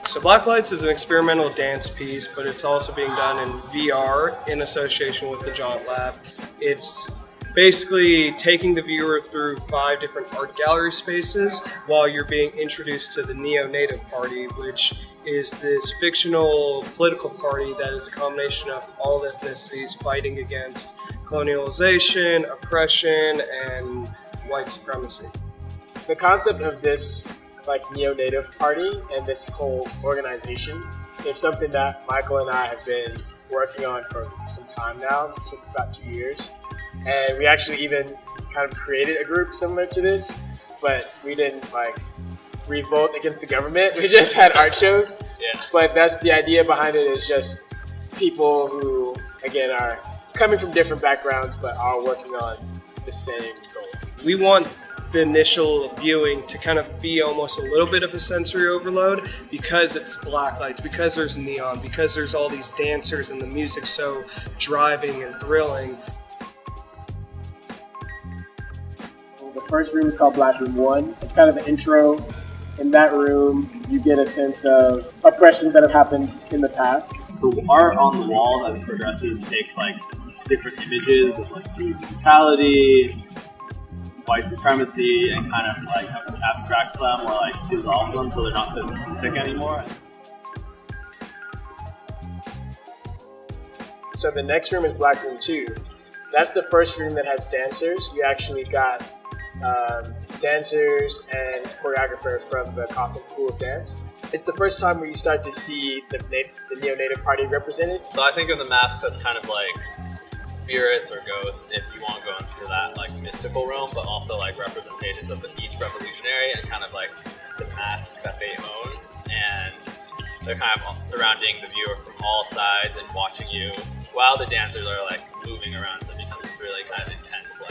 So Blacclites is an experimental dance piece, but it's also being done in VR in association with the Jaunt Lab. It's basically taking the viewer through 5 different art gallery spaces while you're being introduced to the Neo-Native Party, which is this fictional political party that is a combination of all ethnicities fighting against colonialization, oppression, and white supremacy. The concept of this neo-native party and this whole organization is something that Michael and I have been working on for some time now, so about 2 years. And we actually even kind of created a group similar to this, but we didn't revolt against the government. We just had art shows. Yeah. But that's the idea behind it, is just people who, again, are coming from different backgrounds but are working on the same goal. We want the initial viewing to kind of be almost a little bit of a sensory overload because it's Blacclites, because there's neon, because there's all these dancers and the music's so driving and thrilling. The first room is called BLACKROOM 1. It's kind of an intro. In that room, you get a sense of oppressions that have happened in the past. The art on the wall that progresses takes different images of police brutality, white supremacy, and kind of abstracts them or dissolves them so they're not so specific anymore. So the next room is BLACKROOM 2. That's the first room that has dancers. We actually got dancers and choreographer from the Coffin School of Dance. It's the first time where you start to see the Neo-Native Party represented. So I think of the masks as kind of spirits or ghosts, if you want to go into that mystical realm, but also representations of each revolutionary and kind of the mask that they own, and they're kind of surrounding the viewer from all sides and watching you while the dancers are moving around, so it becomes this really kind of intense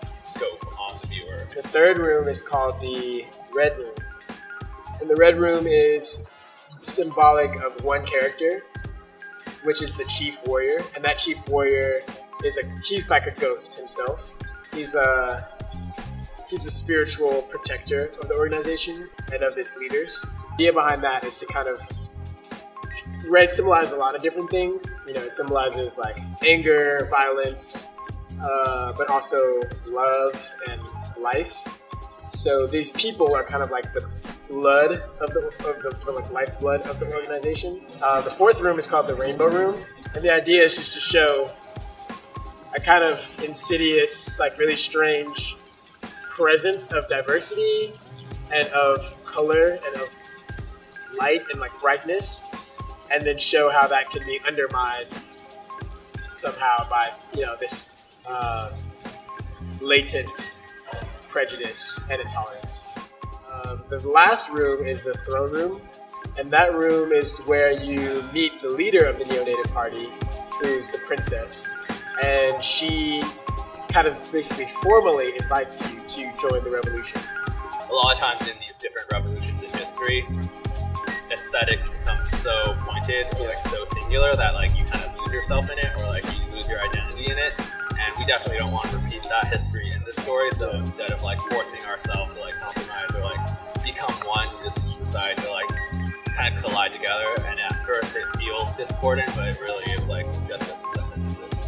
scope on the viewer. The third room is called the Red Room, and the Red Room is symbolic of one character, which is the Chief Warrior, and that Chief Warrior he's like a ghost himself. He's the spiritual protector of the organization and of its leaders. The idea behind that is to kind of, red symbolizes a lot of different things. It symbolizes anger, violence, but also love and life. So these people are kind of the blood of the lifeblood of the organization. The fourth room is called the Rainbow Room, and the idea is just to show a kind of insidious, really strange presence of diversity and of color and of light and brightness, and then show how that can be undermined somehow by this latent prejudice and intolerance. The last room is the Throne Room, and that room is where you meet the leader of the Neo-Native Party, who's the princess, and she kind of basically formally invites you to join the revolution. A lot of times in these different revolutions in history, aesthetics become so pointed or so singular that you kind of lose yourself in it, or you lose your identity in it. And we definitely don't want to repeat that history in this story. So instead of forcing ourselves to compromise or become one, we just decide to kind of collide together. And at first it feels discordant, but it really is just a synthesis.